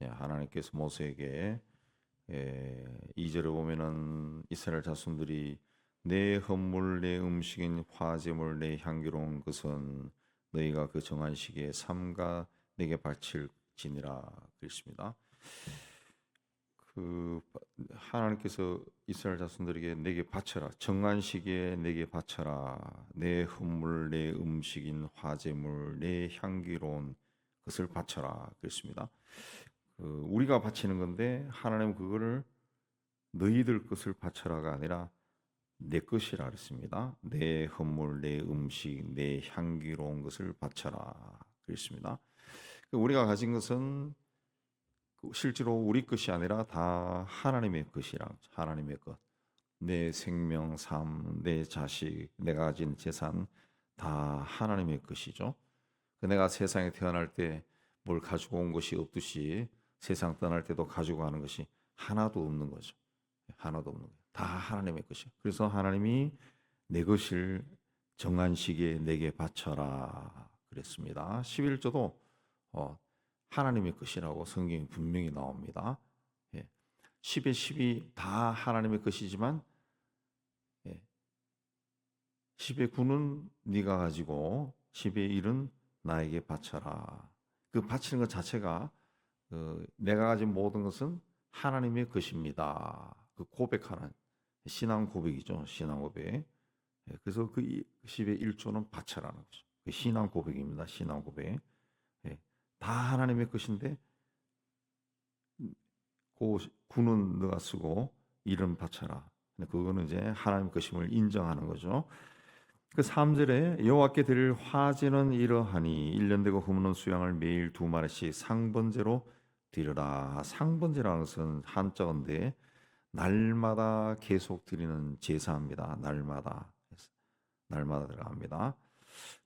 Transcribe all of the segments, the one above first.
하나님께서 모세에게 2절에 보면은 이스라엘 자손들이 내 헌물 내 음식인 화제물 내 향기로운 것은 너희가 그 정한 시기에 삼가 내게 바칠지니라 그랬습니다. 그 하나님께서 이스라엘 자손들에게 내게 바쳐라, 정한 시기에 내게 바쳐라, 내 헌물 내 음식인 화제물 내 향기로운 것을 바쳐라 그랬습니다. 우리가 바치는 건데 하나님 그거를 너희들 것을 바쳐라가 아니라 내 것이라 그랬습니다. 내 헌물, 내 음식, 내 향기로운 것을 바쳐라 그랬습니다. 우리가 가진 것은 실제로 우리 것이 아니라 다 하나님의 것이라, 하나님의 것. 내 생명, 삶, 내 자식, 내가 가진 재산 다 하나님의 것이죠. 내가 세상에 태어날 때 뭘 가지고 온 것이 없듯이 세상 떠날 때도 가지고 가는 것이 하나도 없는 거죠. 하나도 없는 거예요. 다 하나님의 것이에요. 그래서 하나님이 내 것을 정한 시기에 내게 바쳐라 그랬습니다. 11조도 하나님의 것이라고 성경이 분명히 나옵니다. 10의 10이 다 하나님의 것이지만 10의 9는 네가 가지고 10의 1은 나에게 바쳐라. 그 바치는 것 자체가 내가 가진 모든 것은 하나님의 것입니다. 그 고백하는 신앙 고백이죠. 신앙 고백. 그래서 그 10의 1조는 바쳐라는 거죠. 그 신앙 고백입니다. 신앙 고백. 다 하나님의 것인데 그 9는 너가 쓰고 1은 바쳐라. 그거는 이제 하나님의 것임을 인정하는 거죠. 그 3절에 여호와께 드릴 화제는 이러하니 1년 되고 흠없는 수양을 매일 2마리씩 상번제로 드려라. 상번제라는 것은 한자어인데 날마다 계속 드리는 제사입니다. 날마다 들어갑니다.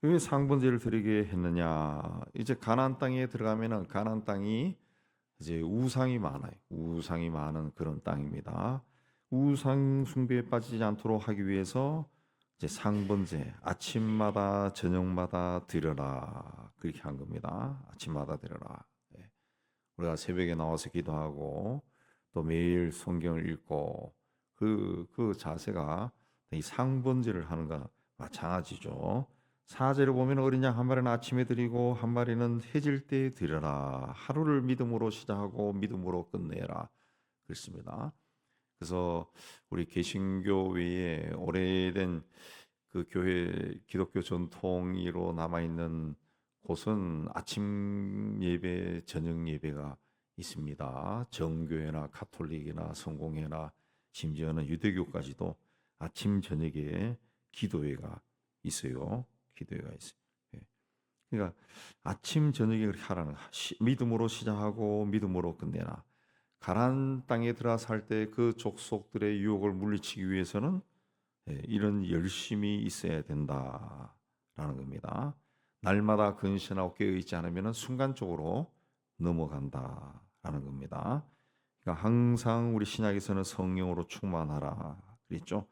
왜 상번제를 드리게 했느냐? 이제 가나안 땅에 들어가면은 가나안 땅이 이제 우상이 많아요. 우상이 많은 그런 땅입니다. 우상 숭배에 빠지지 않도록 하기 위해서 이제 상번제 아침마다 저녁마다 드려라 그렇게 한 겁니다. 아침마다 드려라. 우리가 새벽에 나와서 기도하고 또 매일 성경을 읽고 그 자세가 이 상번제를 하는 거나 마찬가지죠. 4절에 보면 어린 양 한 마리는 아침에 드리고 한 마리는 해질 때 드려라. 하루를 믿음으로 시작하고 믿음으로 끝내라. 그렇습니다. 그래서 우리 개신교 외에 오래된 그 교회 기독교 전통으로 남아 있는 곳은 아침 예배, 저녁 예배가 있습니다. 정교회나 가톨릭이나 성공회나 심지어는 유대교까지도 아침 저녁에 기도회가 있어요. 기도회가 있어요. 그러니까 아침 저녁에 그렇게 하라는 믿음으로 시작하고 믿음으로 끝내라. 가나안 땅에 들어서 살 때 그 족속들의 유혹을 물리치기 위해서는 이런 열심이 있어야 된다라는 겁니다. 날마다 근신하고 깨어있지 않으면 순간적으로 넘어간다라는 겁니다. 그러니까 항상 우리 신약에서는 성령으로 충만하라 그랬죠.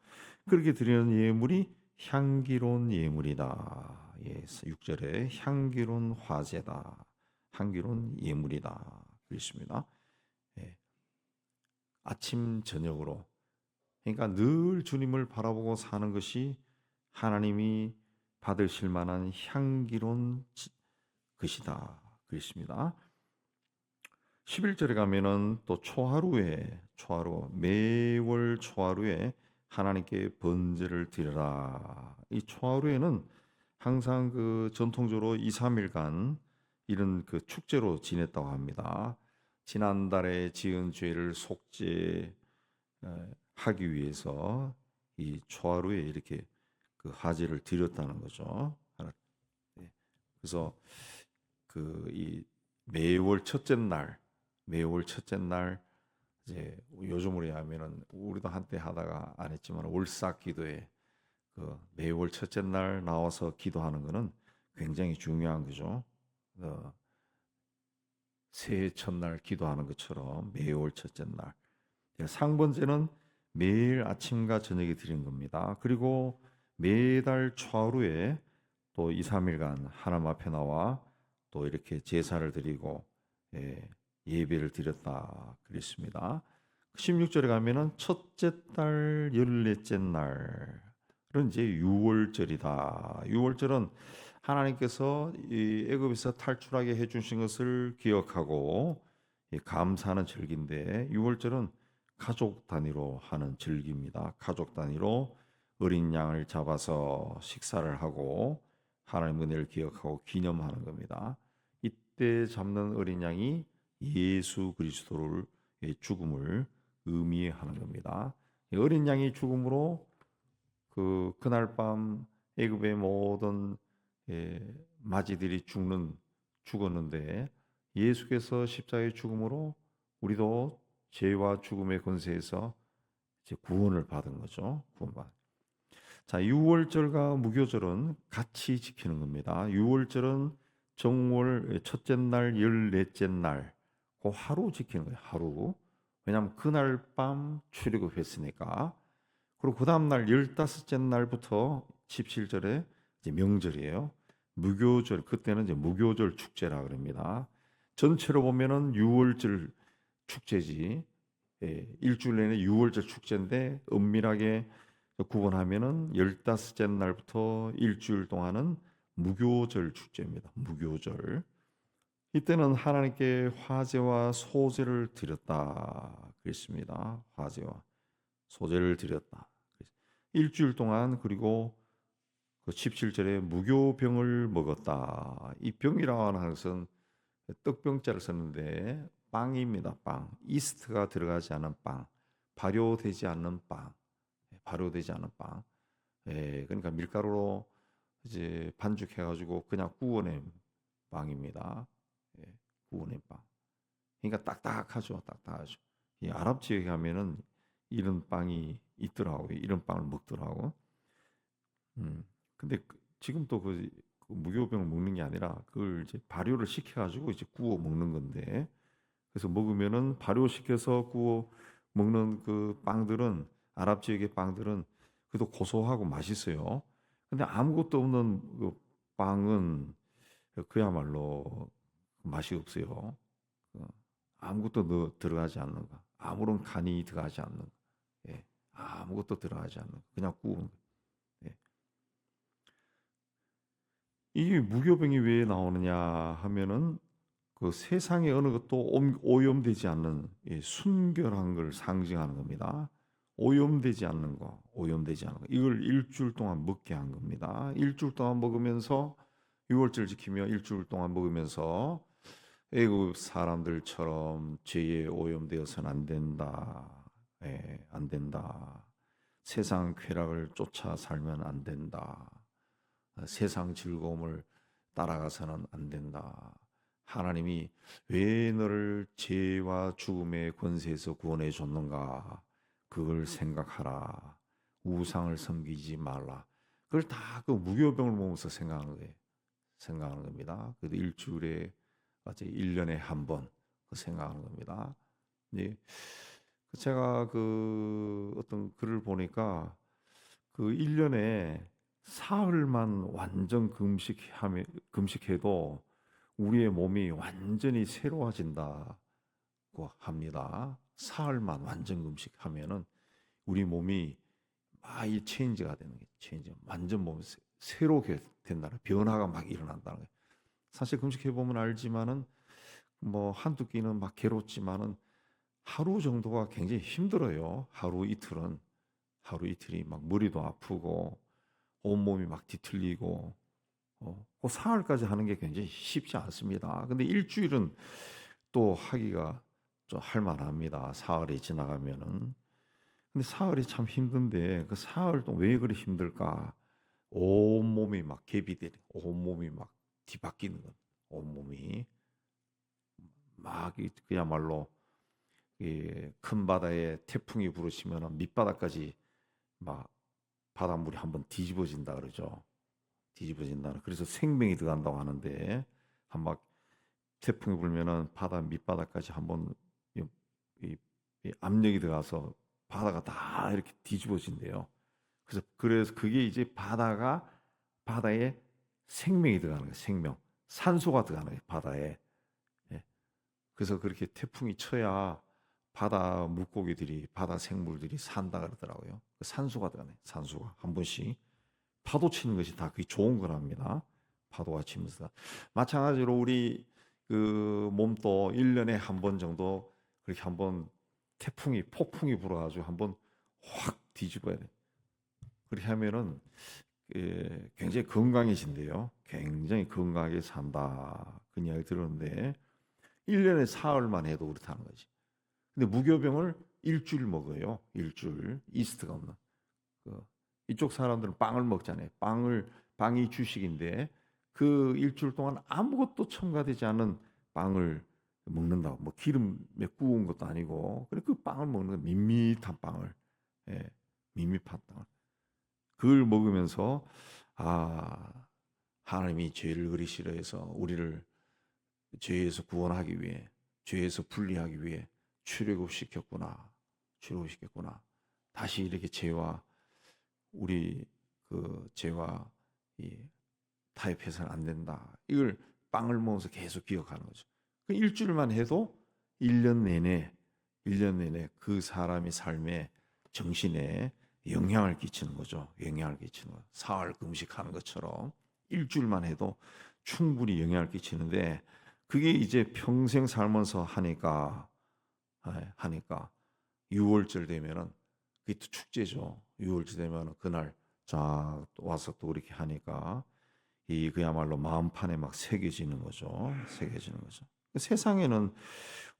그렇게 드리는 예물이 향기로운 예물이다. 6절에 향기로운 화제다. 향기로운 예물이다. 그랬습니다. 아침 저녁으로 그러니까 늘 주님을 바라보고 사는 것이 하나님이 받으실 만한 향기로운 것이다. 그랬습니다. 11절에 가면은 또 매월 초하루에 하나님께 번제를 드려라. 이 초하루에는 항상 그 전통적으로 2, 3일간 이런 그 축제로 지냈다고 합니다. 지난달에 지은 죄를 속죄하기 위해서 이 초하루에 이렇게 그 화제를 드렸다는 거죠. 그래서 그 이 매월 첫째 날 이제 요즘으로 하면은 우리도 한때 하다가 안 했지만 올삭 기도에 그 매월 첫째 날 나와서 기도하는 거는 굉장히 중요한 거죠. 새해 첫날 기도하는 것처럼 매월 첫째 날. 상번제는 매일 아침과 저녁에 드리는 겁니다. 그리고 매달 초하루에 또 2, 3일간 하나님 앞에 나와 또 이렇게 제사를 드리고 예배를 드렸다 그랬습니다. 16절에 가면은 첫째 달 열넷째 날은 이제 유월절이다. 유월절은 하나님께서 이 애굽에서 탈출하게 해주신 것을 기억하고 감사하는 절기인데, 유월절은 가족 단위로 하는 절기입니다. 가족 단위로 어린 양을 잡아서 식사를 하고 하나님 은혜를 기억하고 기념하는 겁니다. 이때 잡는 어린 양이 예수 그리스도를 죽음을 의미하는 겁니다. 어린 양의 죽음으로 그날 밤 애굽의 모든 마지들이 죽었는데, 예수께서 십자가의 죽음으로 우리도 죄와 죽음의 권세에서 이제 구원을 받은 거죠. 자, 유월절과 무교절은 같이 지키는 겁니다. 유월절은 정월 첫째 날, 열넷째 날, 그 하루 지키는 거예요. 하루. 왜냐하면 그날 밤 출애굽했으니까. 그리고 그 다음 날 15째 날부터 17절에 이제 명절이에요. 무교절, 그때는 이제 무교절 축제라 그럽니다. 전체로 보면은 유월절 축제지. 일주일 내내 유월절 축제인데 엄밀하게 구분하면은 15째 날부터 일주일 동안은 무교절 축제입니다. 무교절. 이때는 하나님께 화제와 소제를 드렸다 그랬습니다. 화제와 소제를 드렸다. 일주일 동안, 그리고 그 17절에 무교병을 먹었다. 이 병이라고 하는 것은 떡병자를 썼는데 빵입니다. 빵. 이스트가 들어가지 않은 빵. 발효되지 않는 빵. 발효되지 않은 빵. 그러니까 밀가루로 이제 반죽해가지고 그냥 구워낸 빵입니다. 구워낸 빵. 그러니까 딱딱하죠. 딱딱하죠. 이 아랍 지역에 가면은 이런 빵이 있더라고요. 이런 빵을 먹더라고. 근데 지금도 그 무교병을 먹는 게 아니라 그걸 이제 발효를 시켜가지고 이제 구워 먹는 건데, 그래서 먹으면은 발효시켜서 구워 먹는 그 빵들은, 아랍 지역의 빵들은 그래도 고소하고 맛있어요. 근데 아무것도 없는 그 빵은 그야말로 맛이 없어요. 어, 아무것도 들어가지 않는 거, 아무런 간이 들어가지 않는 거, 예, 아무것도 들어가지 않는 거, 그냥 구운 거. 예. 이게 무교병이 왜 나오느냐 하면은 그 세상의 어느 것도 오염되지 않는 순결한 걸 상징하는 겁니다. 오염되지 않는 거, 오염되지 않는 거. 이걸 일주일 동안 먹게 한 겁니다. 일주일 동안 먹으면서, 유월절 지키며 일주일 동안 먹으면서 애굽 사람들처럼 죄에 오염되어서는 안 된다. 안 된다. 세상 쾌락을 쫓아 살면 안 된다. 세상 즐거움을 따라가서는 안 된다. 하나님이 왜 너를 죄와 죽음의 권세에서 구원해 줬는가? 그걸 생각하라. 우상을 섬기지 말라. 그걸 다 그 무교병을 먹으면서 생각하는 거예요. 생각하는 겁니다. 그래도 일주일에, 맞지, 1년에 한 번 그 생각하는 겁니다. 예. 제가 그 어떤 글을 보니까 그 1년에 사흘만 완전 금식해도 우리의 몸이 완전히 새로워진다고 합니다. 사흘만 완전 금식하면은 우리 몸이 이 체인지가 되는 거예요. 체인지. 완전 몸이 새롭게 된다는, 변화가 막 일어난다는 거예요. 사실 금식해 보면 알지만은 뭐 한두 끼는 막 괴롭지만은 하루 정도가 굉장히 힘들어요. 하루 이틀이 막 머리도 아프고 온몸이 막 뒤틀리고, 그 사흘까지 하는 게 굉장히 쉽지 않습니다. 근데 일주일은 또 하기가 좀 할만합니다. 사흘이 지나가면은. 근데 사흘이 참 힘든데, 그 사흘 동안 왜 그리 힘들까? 온몸이 막 개비되는, 온몸이 막 뒤바뀌는 것, 온몸이 막 그야말로 큰 바다에 태풍이 부르시면 밑바닥까지 막 바닷물이 한번 뒤집어진다 그러죠. 뒤집어진다. 그래서 생명이 들어간다고 하는데, 한번 태풍이 불면은 바다 밑바닥까지 한번 이 압력이 들어가서 바다가 다 이렇게 뒤집어진대요. 그래서 그게 이제 바다에 생명이 들어가는 거예요. 생명, 산소가 들어가는 거예요. 바다에. 예. 그래서 그렇게 태풍이 쳐야 바다 물고기들이, 바다 생물들이 산다 그러더라고요. 그 산수가 되네. 산수가 한 번씩 파도 치는 것이 다 그게 좋은 거랍니다. 파도가 치면서 마찬가지로 우리 그 몸도 1년에 한 번 정도 그렇게 한번 태풍이 폭풍이 불어가지고 한번 확 뒤집어야 돼. 그렇게 하면은 굉장히 건강해진대요. 굉장히 건강하게 산다. 그 이야기 들었는데 1년에 사흘만 해도 그렇다는 거지. 근데 무교병을 일주일 먹어요. 일주일. 이스트가 없는. 그 이쪽 사람들은 빵을 먹잖아요. 빵이 주식인데 그 일주일 동안 아무것도 첨가되지 않은 빵을 먹는다고. 뭐 기름에 구운 것도 아니고. 그래 그 빵을 먹는 거 밋밋한 빵을. 예, 밋밋한 빵을. 그걸 먹으면서 아, 하나님이 죄를 그리 싫어해서 우리를 죄에서 구원하기 위해, 죄에서 분리하기 위해 출애굽시켰구나. 출애굽시켰구나. 다시 이렇게 죄와 우리 그 죄와 이 타협해서는 안 된다. 이걸 빵을 먹으면서 계속 기억하는 거죠. 그 일주일만 해도 1년 내내 1년 내내 그 사람의 삶에 정신에 영향을 끼치는 거죠. 영향을 끼치는 거. 사흘 금식하는 것처럼 일주일만 해도 충분히 영향을 끼치는데 그게 이제 평생 살면서 하니까 6월절 되면은 그게 또 축제죠. 6월절 되면은 그날 쫙 와서 또 이렇게 하니까 이 그야말로 마음판에 막 새겨지는 거죠. 새겨지는 거죠. 세상에는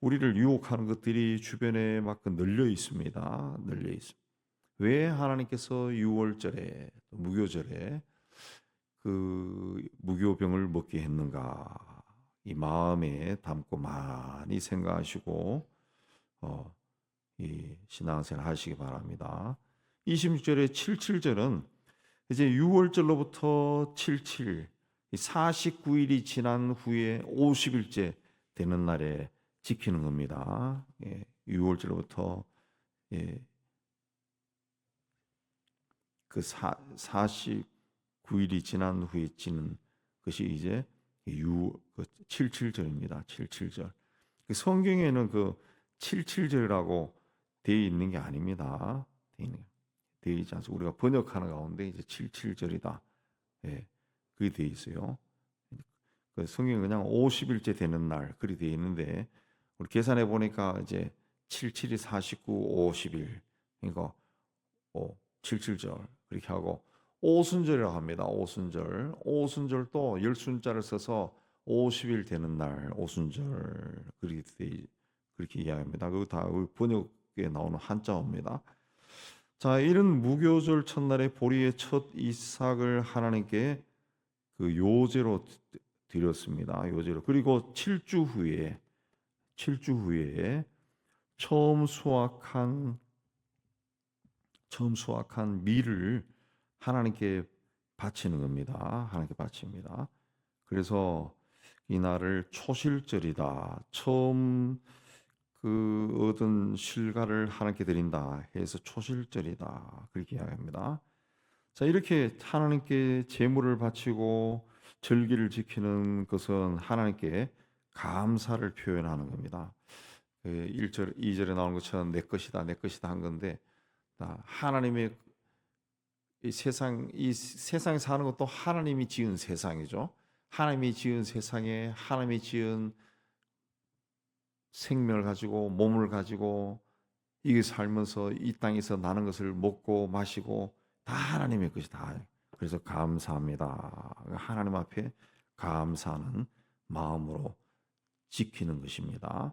우리를 유혹하는 것들이 주변에 막 널려 있습니다. 널려 있습니다. 왜 하나님께서 6월절에 무교절에 그 무교병을 먹게 했는가? 이 마음에 담고 많이 생각하시고 이 신앙생활 하시기 바랍니다. 26절에 77절은 이제 6월절로부터 77, 49일이 지난 후에 50일째 되는 날에 지키는 겁니다. 6월절로부터 그 49일이 지난 후에 지는 것이 이제 77절입니다. 77절. 성경에는 그 77절이라고 되어 있는 게 아닙니다. 되어 있지 않습니다. 우리가 번역하는 가운데 이제 77절이다. 예, 그게 되어 있어요. 그 성경에 그냥 50일째 되는 날 그리 되어 있는데 우리 계산해 보니까 이제 77이 49, 50일. 그러니까 77절 그렇게 하고 오순절이라고 합니다. 오순절. 오순절도 열순자를 써서 50일 되는 날 오순절 그렇게 이야기합니다. 그거 다 번역에 나오는 한자어입니다. 자, 이런 무교절 첫날에 보리의 첫 이삭을 하나님께 그 요제로 드렸습니다. 요제로. 그리고 7주 후에 처음 수확한 밀을 하나님께 바치는 겁니다. 하나님께 바칩니다. 그래서 이 날을 초실절이다. 처음 그 얻은 실과를 하나님께 드린다 해서 초실절이다. 그렇게 이야기합니다. 자, 이렇게 하나님께 제물을 바치고 절기를 지키는 것은 하나님께 감사를 표현하는 겁니다. 1절, 2절에 나오는 것처럼 내 것이다, 내 것이다 한 건데 하나님의 이 세상에 사는 것도 하나님이 지은 세상이죠. 하나님이 지은 세상에 하나님이 지은 생명을 가지고 몸을 가지고 이게 살면서 이 땅에서 나는 것을 먹고 마시고 다 하나님의 것이다. 그래서 감사합니다. 하나님 앞에 감사하는 마음으로 지키는 것입니다.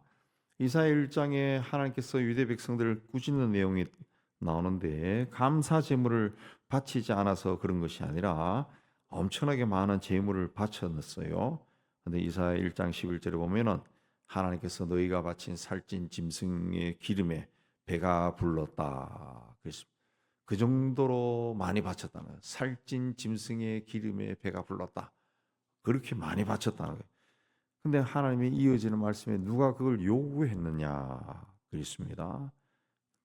이사야 1장에 하나님께서 유대 백성들을 꾸짖는 내용이 나오는데 감사 제물을 바치지 않아서 그런 것이 아니라 엄청나게 많은 제물을 바쳤어요. 근데 이사야 1장 11절에 보면은 하나님께서 너희가 바친 살찐 짐승의 기름에 배가 불렀다. 그 정도로 많이 바쳤다는 거예요. 살찐 짐승의 기름에 배가 불렀다. 그렇게 많이 바쳤다는 거예요. 근데 하나님이 이어지는 말씀에 누가 그걸 요구했느냐 그랬습니다.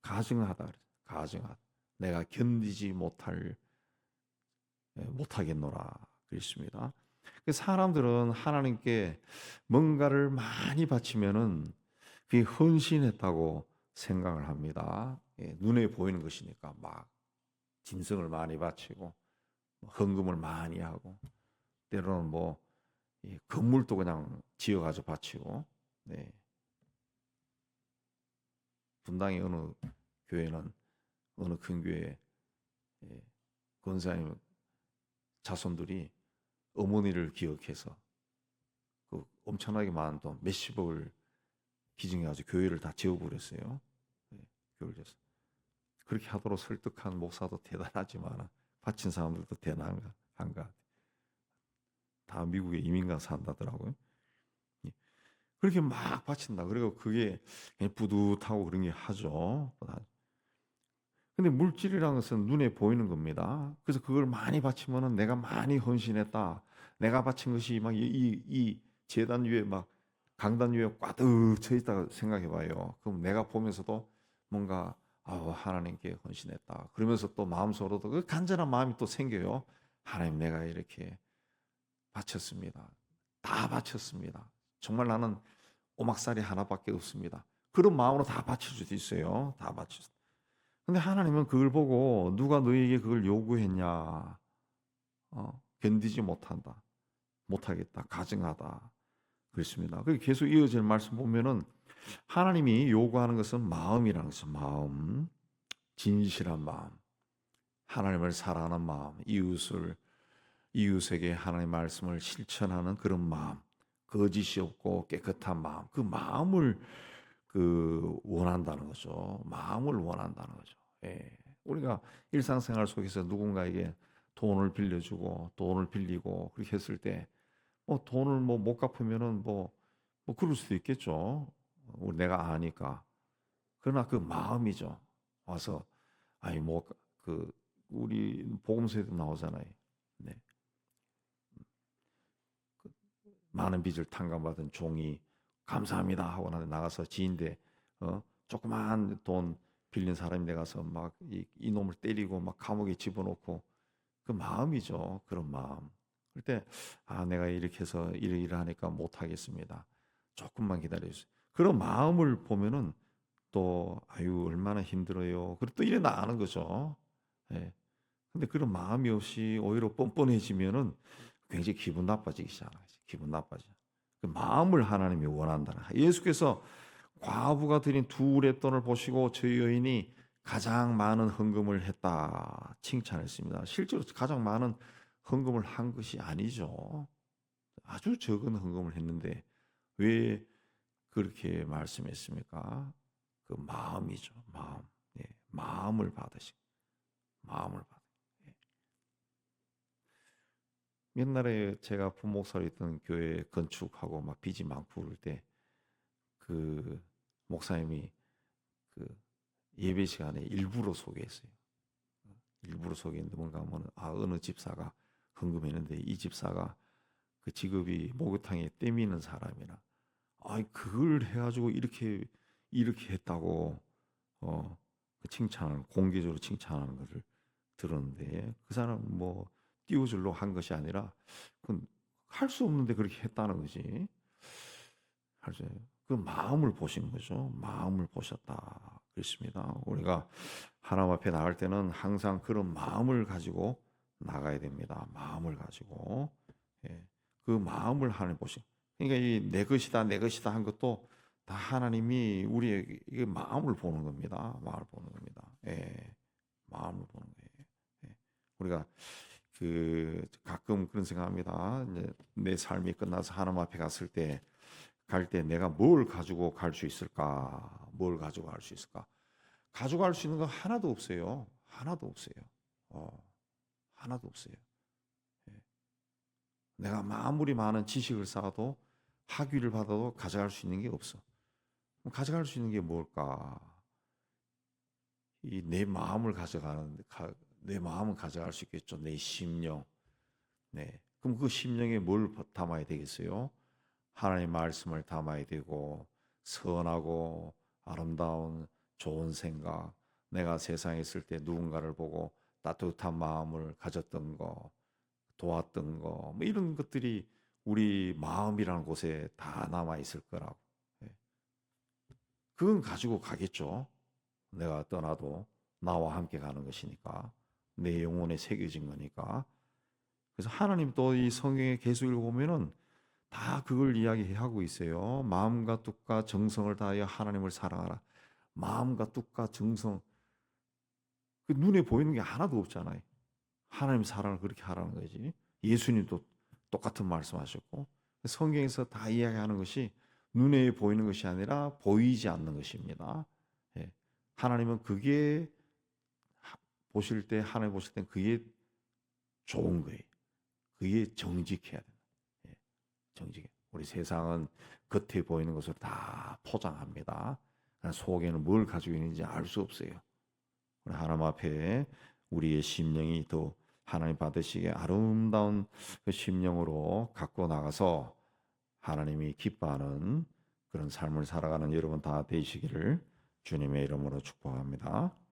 가증하다. 가증하다. 내가 견디지 못하겠노라 그랬습니다. 그 사람들은 하나님께 뭔가를 많이 바치면은 그게 헌신했다고 생각을 합니다. 예, 눈에 보이는 것이니까 막 짐승을 많이 바치고 헌금을 많이 하고 때로는 뭐 건물도 그냥 지어가지고 바치고. 네. 분당의 어느 교회는 어느 큰 교회 권사님 자손들이 어머니를 기억해서 그 엄청나게 많은 돈 몇십억을 기증해가지고 교회를 다 지어버렸어요. 네, 교회를 지었어요. 그렇게 하도록 설득한 목사도 대단하지만 바친 사람들도 대단한가 다 미국에 이민가 산다더라고요. 예, 그렇게 막 바친다. 그리고 그게 그냥 뿌듯하고 그런 게 하죠. 근데 물질이라는 것은 눈에 보이는 겁니다. 그래서 그걸 많이 바치면은 내가 많이 헌신했다. 내가 바친 것이 막 이 재단 위에 막 강단 위에 꽈득 쳐 있다고 생각해 봐요. 그럼 내가 보면서도 뭔가 하나님께 헌신했다. 그러면서 또 마음속으로도 그 간절한 마음이 또 생겨요. 하나님 내가 이렇게 바쳤습니다. 다 바쳤습니다. 정말 나는 오막살이 하나밖에 없습니다. 그런 마음으로 다 바칠 수도 있어요. 다 바칠 수. 근데 하나님은 그걸 보고 누가 너에게 그걸 요구했냐? 견디지 못한다. 못하겠다. 가증하다. 그렇습니다. 그 계속 이어질 말씀 보면은 하나님이 요구하는 것은 마음이라는 것은 마음, 진실한 마음, 하나님을 사랑하는 마음, 이웃에게 하나님의 말씀을 실천하는 그런 마음, 거짓이 없고 깨끗한 마음, 그 마음을 원한다는 거죠. 마음을 원한다는 거죠. 예. 우리가 일상생활 속에서 누군가에게 돈을 빌려주고 돈을 빌리고 그렇게 했을 때 돈을 못 갚으면은 그럴 수도 있겠죠. 내가 아니까. 그러나 그 마음이죠. 와서 아니 우리 복음서에도 나오잖아요. 네. 많은 빚을 탕감받은 종이 감사합니다 하고 나가서 지인데 조그만 돈 빌린 사람이 내가서 막 이놈을 때리고 막 감옥에 집어넣고 그 마음이죠. 그런 마음. 그때 내가 이렇게 해서 일을 하니까 못 하겠습니다. 조금만 기다려주세요. 그런 마음을 보면은 또 얼마나 힘들어요. 그리고 또 이래 나가는 거죠. 예. 근데 그런 마음이 없이 오히려 뻔뻔해지면은 굉장히 기분 나빠지기 시작하죠. 기분 나빠져. 그 마음을 하나님이 원한다는. 예수께서 과부가 드린 두 우레돈을 보시고 저 여인이 가장 많은 헌금을 했다 칭찬했습니다. 실제로 가장 많은 헌금을 한 것이 아니죠. 아주 적은 헌금을 했는데 왜 그렇게 말씀했습니까? 그 마음이죠. 마음. 예, 마음을 받으시. 마음을 받. 예. 옛날에 제가 부목사로 있던 교회 건축하고 막 빚이 많고 그럴 때 그 목사님이 그 예배 시간에 일부러 소개했어요. 일부러 소개했는데 뭔가 하면 어느 집사가 헌금했는데 이 집사가 그 직업이 목욕탕에 때미는 사람이라 그걸 해가지고 이렇게 했다고 그 칭찬을 공개적으로 칭찬하는 것을 들었는데 그 사람 띄워주려고 한 것이 아니라 그건 할 수 없는데 그렇게 했다는 거지. 그 마음을 보신 거죠. 마음을 보셨다. 그렇습니다. 우리가 하나님 앞에 나갈 때는 항상 그런 마음을 가지고 나가야 됩니다. 마음을 가지고. 예. 그 마음을 하나님 보신. 그러니까 이 내 것이다, 내 것이다 한 것도 다 하나님이 우리의 이 마음을 보는 겁니다. 마음을 보는 겁니다. 예. 마음을 보는 거예요. 예. 우리가 가끔 그런 생각합니다. 이제 내 삶이 끝나서 하나님 앞에 갔을 때 갈 때 내가 뭘 가지고 갈 수 있을까? 뭘 가지고 갈 수 있을까? 가져갈 수 있는 거 하나도 없어요. 하나도 없어요. 하나도 없어요. 예. 내가 아무리 많은 지식을 쌓아도 학위를 받아도 가져갈 수 있는 게 없어. 가져갈 수 있는 게 뭘까? 내 마음을 내 마음은 가져갈 수 있겠죠. 내 심령. 네. 그럼 그 심령에 뭘 담아야 되겠어요? 하나님의 말씀을 담아야 되고 선하고 아름다운 좋은 생각, 내가 세상에 있을 때 누군가를 보고 따뜻한 마음을 가졌던 거, 도왔던 거, 뭐 이런 것들이 우리 마음이라는 곳에 다 남아 있을 거라고. 예. 그건 가지고 가겠죠. 내가 떠나도 나와 함께 가는 것이니까. 내 영혼에 새겨진 거니까. 그래서 하나님 또 이 성경에 계속 읽어보면은 다 그걸 이야기하고 있어요. 마음과 뜻과 정성을 다하여 하나님을 사랑하라. 마음과 뜻과 정성, 그 눈에 보이는 게 하나도 없잖아요. 하나님 사랑을 그렇게 하라는 거지. 예수님도 똑같은 말씀하셨고, 성경에서 다 이야기하는 것이 눈에 보이는 것이 아니라 보이지 않는 것입니다. 예. 하나님은 그게 보실 때, 하나님 보실 때 그게 좋은 거예요. 그게 정직해야 된다. 예. 정직해. 우리 세상은 겉에 보이는 것을 다 포장합니다. 속에는 뭘 가지고 있는지 알 수 없어요. 우리 하나님 앞에 우리의 심령이 더 하나님 받으시기에 아름다운 그 심령으로 갖고 나가서 하나님이 기뻐하는 그런 삶을 살아가는 여러분 다 되시기를 주님의 이름으로 축복합니다.